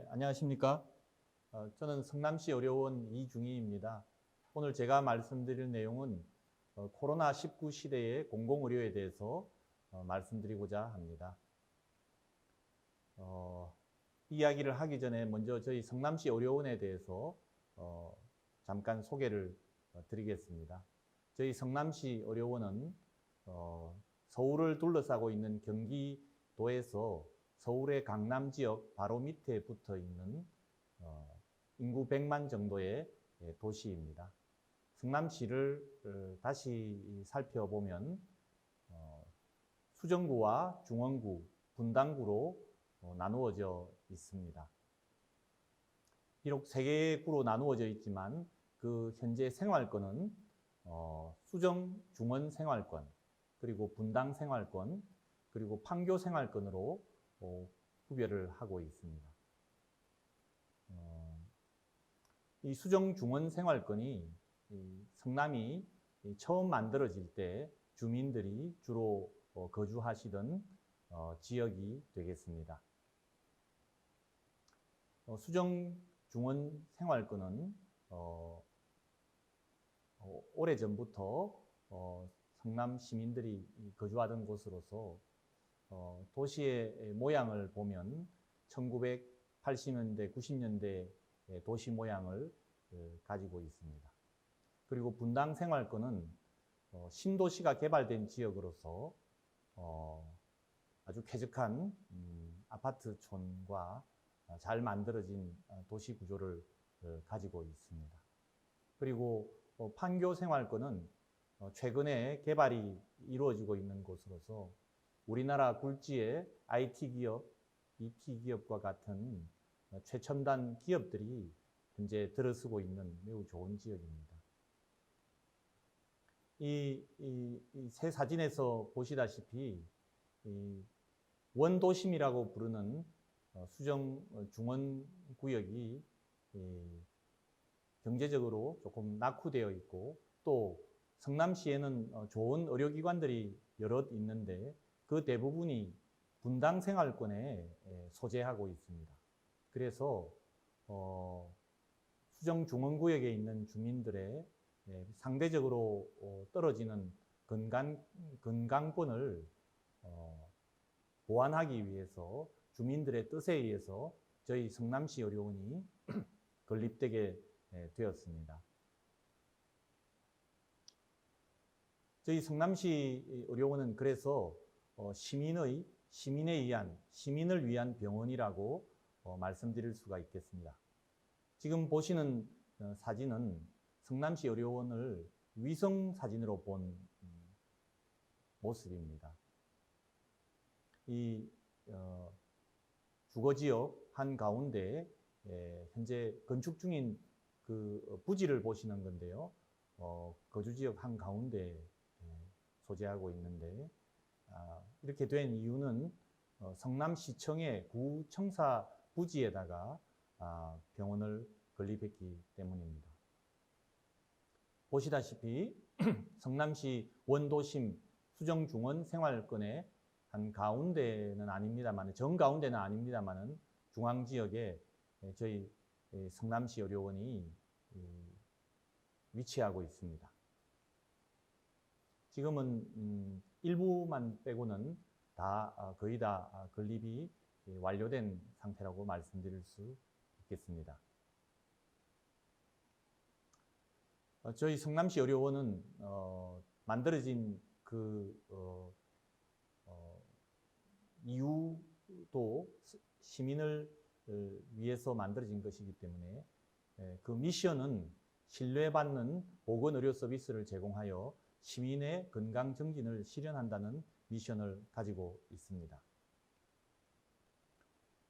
안녕하십니까? 저는 성남시 의료원 이중희입니다. 오늘 제가 말씀드릴 내용은 코로나19 시대의 공공의료에 대해서 말씀드리고자 합니다. 이야기를 하기 전에 먼저 저희 성남시 의료원에 대해서 잠깐 소개를 드리겠습니다. 저희 성남시 의료원은 서울을 둘러싸고 있는 경기도에서 서울의 강남 지역 바로 밑에 붙어 있는 인구 100만 정도의 도시입니다. 성남시를 다시 살펴보면 수정구와 중원구, 분당구로 나누어져 있습니다. 비록 세 개의 구로 나누어져 있지만 그 현재 생활권은 수정, 중원 생활권, 그리고 분당 생활권, 그리고 판교 생활권으로 구별을 하고 있습니다. 이 수정 중원 생활권이 성남이 처음 만들어질 때 주민들이 주로 거주하시던 지역이 되겠습니다. 수정 중원 생활권은 오래전부터 성남 시민들이 거주하던 곳으로서 도시의 모양을 보면 1980년대, 90년대 도시 모양을 가지고 있습니다. 그리고 분당 생활권은 신도시가 개발된 지역으로서 아주 쾌적한 아파트촌과 잘 만들어진 도시 구조를 가지고 있습니다. 그리고 판교 생활권은 최근에 개발이 이루어지고 있는 곳으로서 우리나라 굴지의 IT 기업, BT 기업과 같은 최첨단 기업들이 현재 들어서고 있는 매우 좋은 지역입니다. 이 세 사진에서 보시다시피 원도심이라고 부르는 수정 중원 구역이 경제적으로 조금 낙후되어 있고 또 성남시에는 좋은 의료기관들이 여럿 있는데 그 대부분이 분당 생활권에 소재하고 있습니다. 그래서 수정 중원구역에 있는 주민들의 상대적으로 떨어지는 건강권을 보완하기 위해서 주민들의 뜻에 의해서 저희 성남시 의료원이 건립되게 되었습니다. 저희 성남시 의료원은 그래서 시민을 위한 병원이라고 말씀드릴 수가 있겠습니다. 지금 보시는 사진은 성남시 의료원을 위성 사진으로 본 모습입니다. 이 주거지역 한가운데 현재 건축 중인 그 부지를 보시는 건데요. 거주지역 한가운데 소재하고 있는데 이렇게 된 이유는 성남시청의 구청사 부지에다가 병원을 건립했기 때문입니다. 보시다시피 성남시 원도심 수정중원 생활권의 한 가운데는 아닙니다만, 정가운데는 아닙니다만 중앙지역에 저희 성남시 의료원이 위치하고 있습니다. 지금은 일부만 빼고는 거의 다 건립이 완료된 상태라고 말씀드릴 수 있겠습니다. 저희 성남시 의료원은 만들어진 이유도 시민을 위해서 만들어진 것이기 때문에 그 미션은 신뢰받는 보건의료 서비스를 제공하여 시민의 건강 정진을 실현한다는 미션을 가지고 있습니다.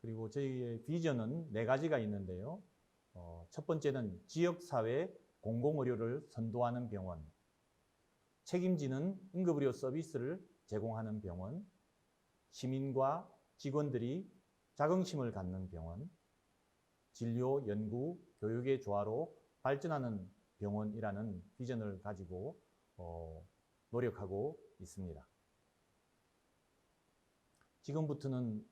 그리고 저희의 비전은 4가지가 있는데요. 첫 번째는 지역사회 공공의료를 선도하는 병원, 책임지는 응급의료 서비스를 제공하는 병원, 시민과 직원들이 자긍심을 갖는 병원, 진료, 연구, 교육의 조화로 발전하는 병원이라는 비전을 가지고 노력하고 있습니다. 지금부터는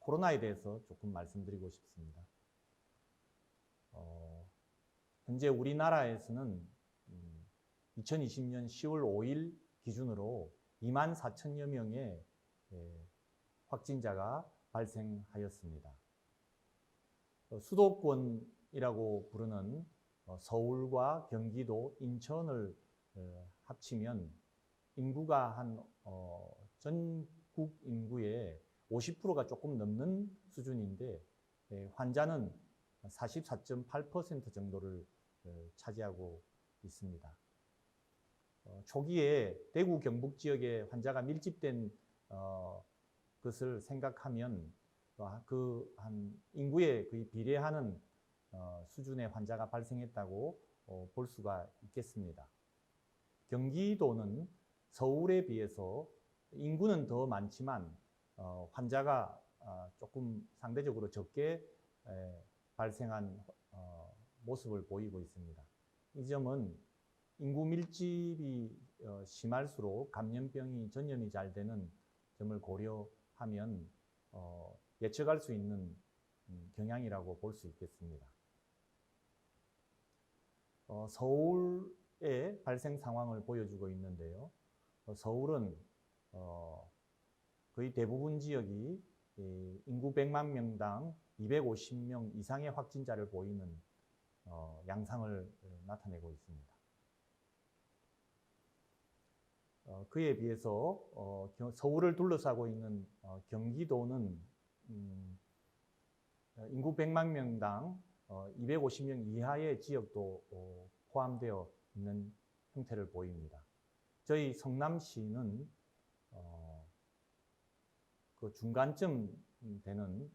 코로나에 대해서 조금 말씀드리고 싶습니다. 현재 우리나라에서는 2020년 10월 5일 기준으로 24,000여 명의 확진자가 발생하였습니다. 수도권이라고 부르는 서울과 경기도, 인천을 합치면 인구가 전국 인구의 50%가 조금 넘는 수준인데 환자는 44.8% 정도를 차지하고 있습니다. 초기에 대구 경북 지역에 환자가 밀집된 것을 생각하면 한 인구에 거의 비례하는 수준의 환자가 발생했다고 볼 수가 있겠습니다. 경기도는 서울에 비해서 인구는 더 많지만 환자가 조금 상대적으로 적게 발생한 모습을 보이고 있습니다. 이 점은 인구 밀집이 심할수록 감염병이 전염이 잘 되는 점을 고려하면 예측할 수 있는 경향이라고 볼 수 있겠습니다. 서울의 발생 상황을 보여주고 있는데요. 서울은 거의 대부분 지역이 인구 100만 명당 250명 이상의 확진자를 보이는 양상을 나타내고 있습니다. 그에 비해서 서울을 둘러싸고 있는 경기도는 인구 100만 명당 250명 이하의 지역도 포함되어 있는 형태를 보입니다. 저희 성남시는 그 중간쯤 되는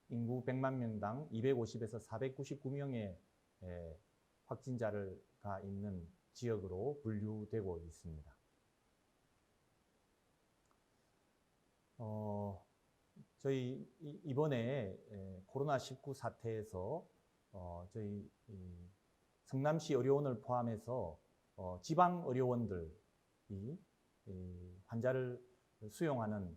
인구 100만 명당 250에서 499명의 확진자가 있는 지역으로 분류되고 있습니다. 저희 이번에 코로나19 사태에서 저희 성남시 의료원을 포함해서 지방 의료원들이 환자를 수용하는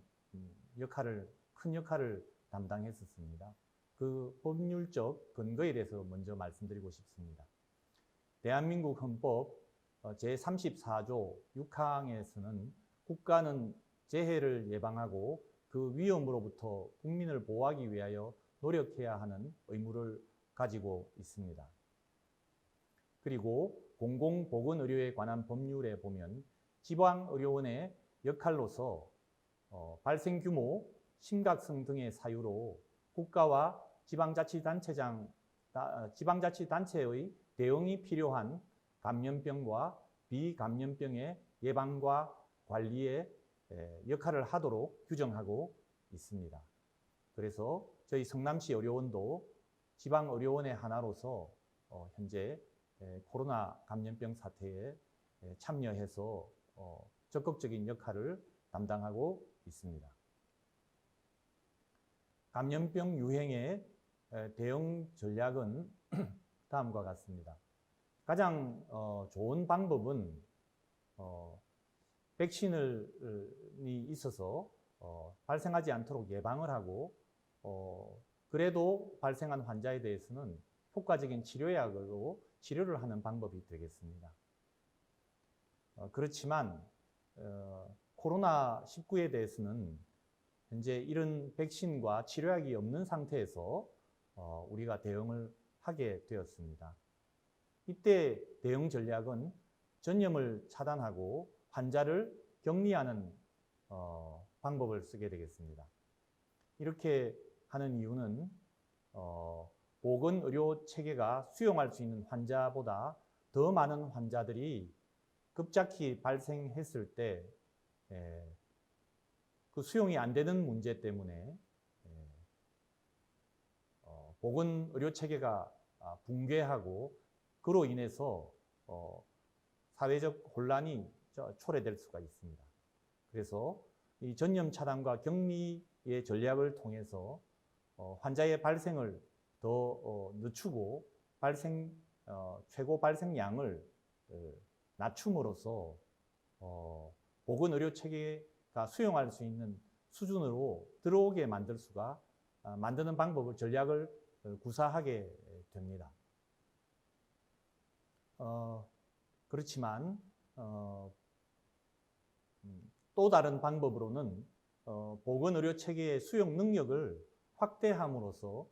큰 역할을 담당했었습니다. 그 법률적 근거에 대해서 먼저 말씀드리고 싶습니다. 대한민국 헌법 제34조 6항에서는 국가는 재해를 예방하고 그 위험으로부터 국민을 보호하기 위하여 노력해야 하는 의무를 가지고 있습니다. 그리고 공공보건의료에 관한 법률에 보면 지방의료원의 역할로서 발생 규모, 심각성 등의 사유로 국가와 지방자치단체의 대응이 필요한 감염병과 비감염병의 예방과 관리에 역할을 하도록 규정하고 있습니다. 그래서 저희 성남시 의료원도 지방의료원의 하나로서 현재 코로나 감염병 사태에 참여해서 적극적인 역할을 담당하고 있습니다. 감염병 유행의 대응 전략은 다음과 같습니다. 가장 좋은 방법은 백신이 있어서 발생하지 않도록 예방을 하고 그래도 발생한 환자에 대해서는 효과적인 치료약으로 치료를 하는 방법이 되겠습니다. 그렇지만 코로나19에 대해서는 현재 이런 백신과 치료약이 없는 상태에서 우리가 대응을 하게 되었습니다. 이때 대응 전략은 전염을 차단하고 환자를 격리하는 방법을 쓰게 되겠습니다. 이렇게 하는 이유는 보건의료 체계가 수용할 수 있는 환자보다 더 많은 환자들이 급작히 발생했을 때 그 수용이 안 되는 문제 때문에 보건의료 체계가 붕괴하고 그로 인해서 사회적 혼란이 초래될 수가 있습니다. 그래서 이 전염 차단과 격리의 전략을 통해서 환자의 발생을 더 늦추고 최고 발생량을 낮춤으로써 보건의료 체계가 수용할 수 있는 수준으로 들어오게 만드는 방법을 전략을 구사하게 됩니다. 그렇지만 또 다른 방법으로는 보건의료 체계의 수용 능력을 확대함으로써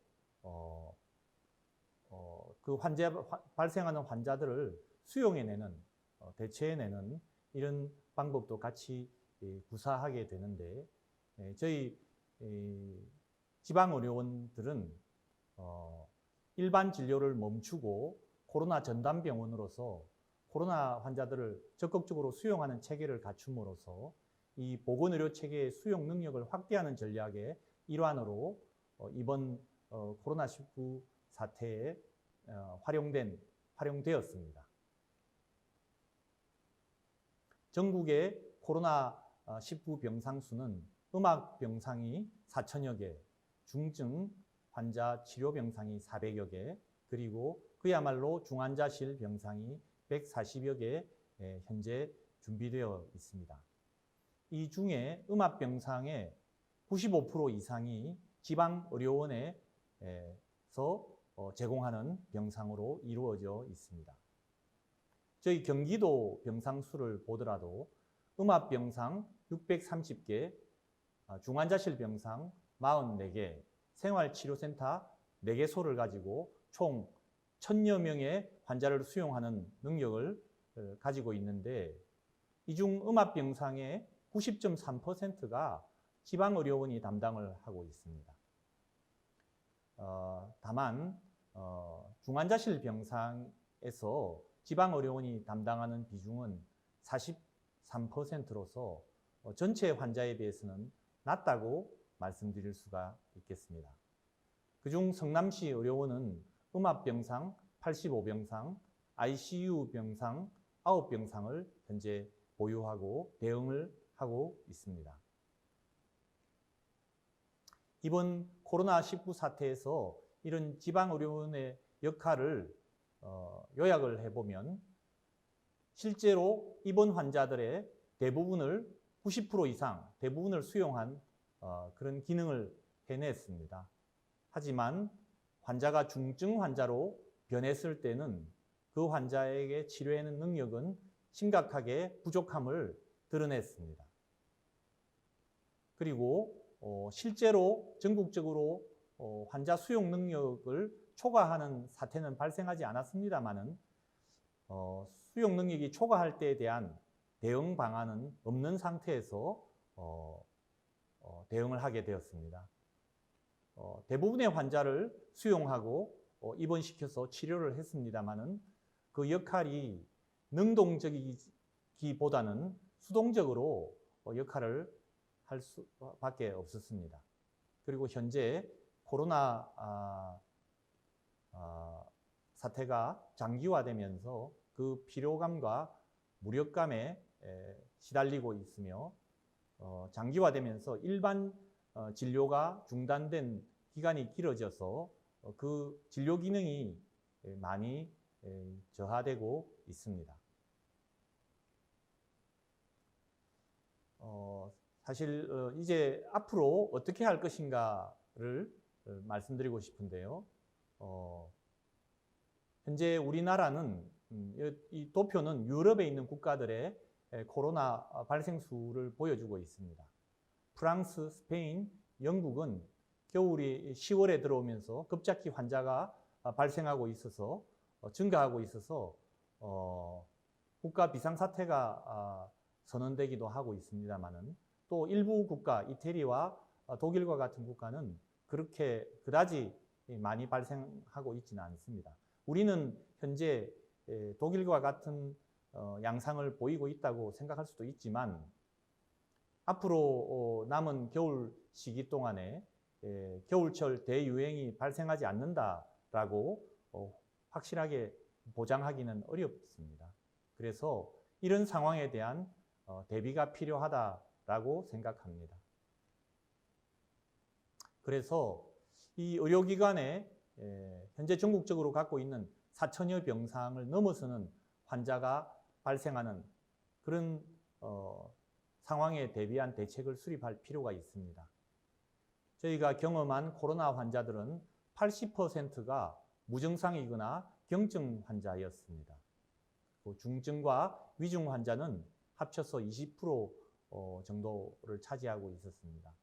그 발생하는 환자들을 수용해내는, 대체해내는 이런 방법도 같이 구사하게 되는데, 저희 지방의료원들은 일반 진료를 멈추고 코로나 전담병원으로서 코로나 환자들을 적극적으로 수용하는 체계를 갖춤으로써 이 보건의료 체계의 수용 능력을 확대하는 전략의 일환으로 이번 코로나19 사태에 활용되었습니다. 전국의 코로나19 병상 수는 음악 병상이 4,000여 개, 중증 환자 치료 병상이 400여 개, 그리고 그야말로 중환자실 병상이 140여 개 현재 준비되어 있습니다. 이 중에 음압 병상의 95% 이상이 지방의료원에서 제공하는 병상으로 이루어져 있습니다. 저희 경기도 병상 수를 보더라도 음압 병상 630개, 중환자실 병상 44개, 생활치료센터 4개소를 가지고 총 1,000여 명의 환자를 수용하는 능력을 가지고 있는데, 이 중 음압병상의 90.3%가 지방의료원이 담당을 하고 있습니다. 다만 중환자실 병상에서 지방의료원이 담당하는 비중은 43%로서 전체 환자에 비해서는 낮다고 말씀드릴 수가 있겠습니다. 그중 성남시 의료원은 음압병상 85병상, ICU 병상 9병상을 현재 보유하고 대응을 하고 있습니다. 이번 코로나19 사태에서 이런 지방의료원의 역할을 요약을 해보면, 실제로 입원 환자들의 대부분을 90% 이상 대부분을 수용한 그런 기능을 해냈습니다. 하지만 환자가 중증 환자로 변했을 때는 그 환자에게 치료하는 능력은 심각하게 부족함을 드러냈습니다. 그리고 실제로 전국적으로 환자 수용 능력을 초과하는 사태는 발생하지 않았습니다만은 수용 능력이 초과할 때에 대한 대응 방안은 없는 상태에서 대응을 하게 되었습니다. 대부분의 환자를 수용하고 입원시켜서 치료를 했습니다만은 그 역할이 능동적이기보다는 수동적으로 역할을 할 수밖에 없었습니다. 그리고 현재 코로나 사태가 장기화되면서 그 피로감과 무력감에 시달리고 있으며, 장기화되면서 일반 진료가 중단된 기간이 길어져서 그 진료 기능이 많이 저하되고 있습니다. 사실 이제 앞으로 어떻게 할 것인가를 말씀드리고 싶은데요. 현재 우리나라는 이 도표는 유럽에 있는 국가들의 코로나 발생 수를 보여주고 있습니다. 프랑스, 스페인, 영국은 겨울이 10월에 들어오면서 급작히 환자가 발생하고 있어서 증가하고 있어서 국가 비상사태가 선언되기도 하고 있습니다만은, 또 일부 국가, 이태리와 독일과 같은 국가는 그렇게 그다지 많이 발생하고 있지는 않습니다. 우리는 현재 독일과 같은 양상을 보이고 있다고 생각할 수도 있지만, 앞으로 남은 겨울 시기 동안에 겨울철 대유행이 발생하지 않는다라고 확실하게 보장하기는 어렵습니다. 그래서 이런 상황에 대한 대비가 필요하다라고 생각합니다. 그래서 이 의료기관에 현재 전국적으로 갖고 있는 4,000여 병상을 넘어서는 환자가 발생하는 그런 상황에 대비한 대책을 수립할 필요가 있습니다. 저희가 경험한 코로나 환자들은 80%가 무증상이거나 경증 환자였습니다. 중증과 위중 환자는 합쳐서 20% 정도를 차지하고 있었습니다.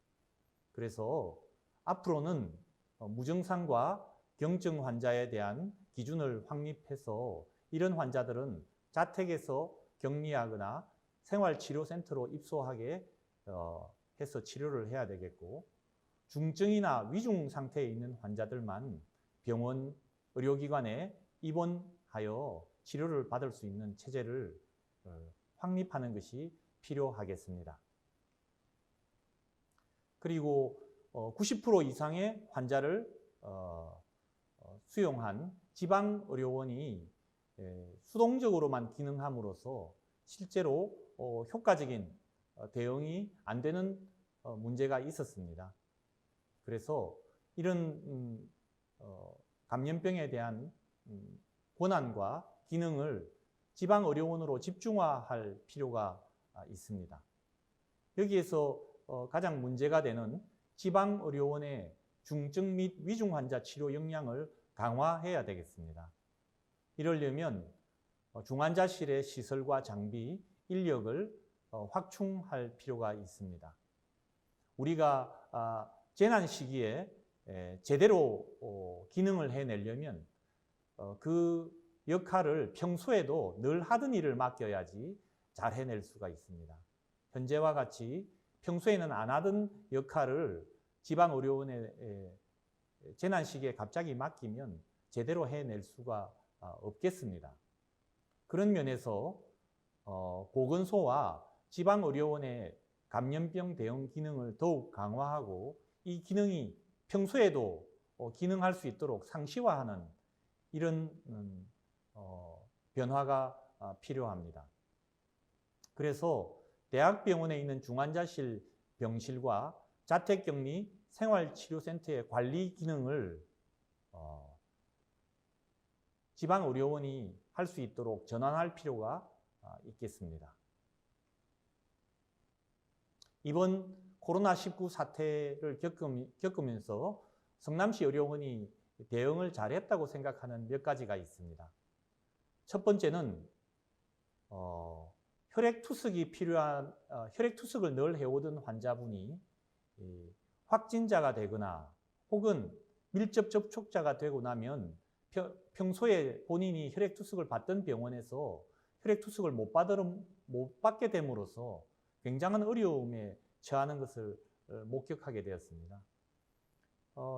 그래서 앞으로는 무증상과 경증 환자에 대한 기준을 확립해서 이런 환자들은 자택에서 격리하거나 생활치료센터로 입소하게 해서 치료를 해야 되겠고, 중증이나 위중 상태에 있는 환자들만 병원, 의료기관에 입원하여 치료를 받을 수 있는 체제를 확립하는 것이 필요하겠습니다. 그리고 90% 이상의 환자를 수용한 지방의료원이 수동적으로만 기능함으로써 실제로 효과적인 대응이 안 되는 문제가 있었습니다. 그래서 이런 감염병에 대한 권한과 기능을 지방의료원으로 집중화할 필요가 있습니다. 여기에서 가장 문제가 되는 지방의료원의 중증 및 위중 환자 치료 역량을 강화해야 되겠습니다. 이러려면 중환자실의 시설과 장비, 인력을 확충할 필요가 있습니다. 우리가 재난 시기에 제대로 기능을 해내려면 그 역할을 평소에도 늘 하던 일을 맡겨야지 잘 해낼 수가 있습니다. 현재와 같이 평소에는 안 하던 역할을 지방의료원에 재난 시기에 갑자기 맡기면 제대로 해낼 수가 없겠습니다. 그런 면에서 보건소와 지방의료원의 감염병 대응 기능을 더욱 강화하고 이 기능이 평소에도 기능할 수 있도록 상시화하는 이런 변화가 필요합니다. 그래서 대학병원에 있는 중환자실 병실과 자택격리 생활치료센터의 관리 기능을 지방의료원이 할 수 있도록 전환할 필요가 있겠습니다. 이번 코로나19 사태를 겪으면서 성남시 의료원이 대응을 잘했다고 생각하는 몇 가지가 있습니다. 첫 번째는 혈액투석이 필요한 혈액투석을 늘 해오던 환자분이 확진자가 되거나 혹은 밀접 접촉자가 되고 나면 평소에 본인이 혈액투석을 받던 병원에서 혈액투석을 못 받게 됨으로써 굉장한 어려움에 처하는 것을 목격하게 되었습니다.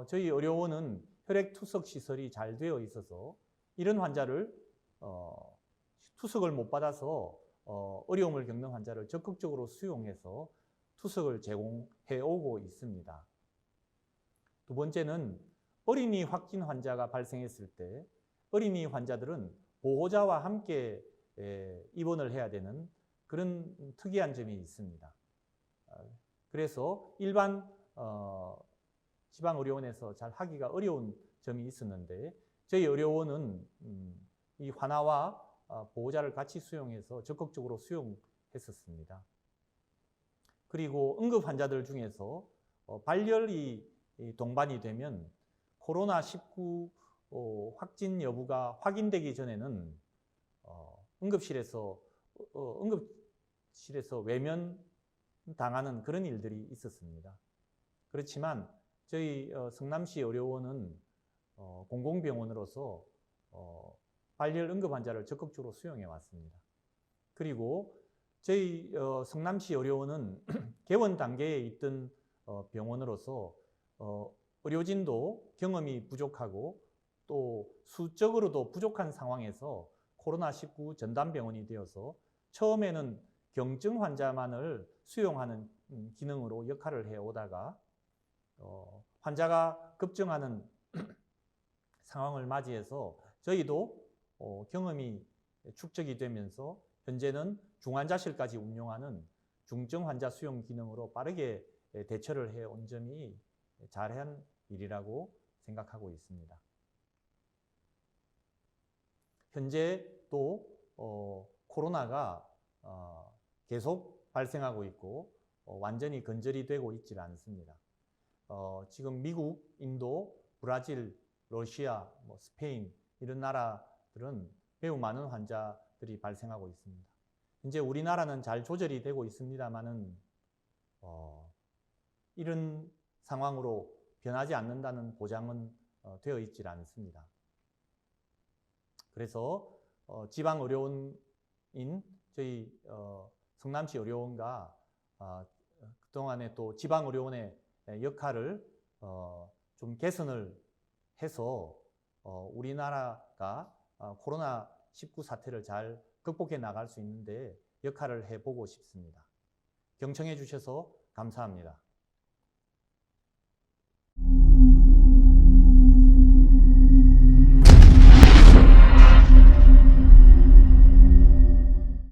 저희 의료원은 혈액투석 시설이 잘 되어 있어서 이런 환자를 투석을 못 받아서 어려움을 겪는 환자를 적극적으로 수용해서 투석을 제공해 오고 있습니다. 두 번째는 어린이 확진 환자가 발생했을 때 어린이 환자들은 보호자와 함께 입원을 해야 되는 그런 특이한 점이 있습니다. 그래서 일반 지방의료원에서 잘 하기가 어려운 점이 있었는데 저희 의료원은 이 환아와 보호자를 같이 수용해서 적극적으로 수용했었습니다. 그리고 응급 환자들 중에서 발열이 동반이 되면 코로나19 확진 여부가 확인되기 전에는 응급실에서 외면당하는 그런 일들이 있었습니다. 그렇지만 저희 성남시 의료원은 공공병원으로서 발열 응급 환자를 적극적으로 수용해 왔습니다. 그리고 저희 성남시 의료원은 개원 단계에 있던 병원으로서 의료진도 경험이 부족하고 또 수적으로도 부족한 상황에서 코로나19 전담병원이 되어서 처음에는 경증 환자만을 수용하는 기능으로 역할을 해오다가 환자가 급증하는 상황을 맞이해서 저희도 경험이 축적이 되면서 현재는 중환자실까지 운영하는 중증 환자 수용 기능으로 빠르게 대처를 해온 점이 잘한 일이라고 생각하고 있습니다. 현재 또 코로나가 계속 발생하고 있고 완전히 건절이 되고 있지 않습니다. 지금 미국, 인도, 브라질, 러시아, 스페인 이런 나라들은 매우 많은 환자들이 발생하고 있습니다. 이제 우리나라는 잘 조절이 되고 있습니다만은 이런 상황으로 변하지 않는다는 보장은 되어 있지 않습니다. 그래서 지방의료원인 저희 성남시 의료원과 그동안에 또 지방의료원의 역할을 좀 개선을 해서 우리나라가 코로나19 사태를 잘 극복해 나갈 수 있는데 역할을 해보고 싶습니다. 경청해 주셔서 감사합니다.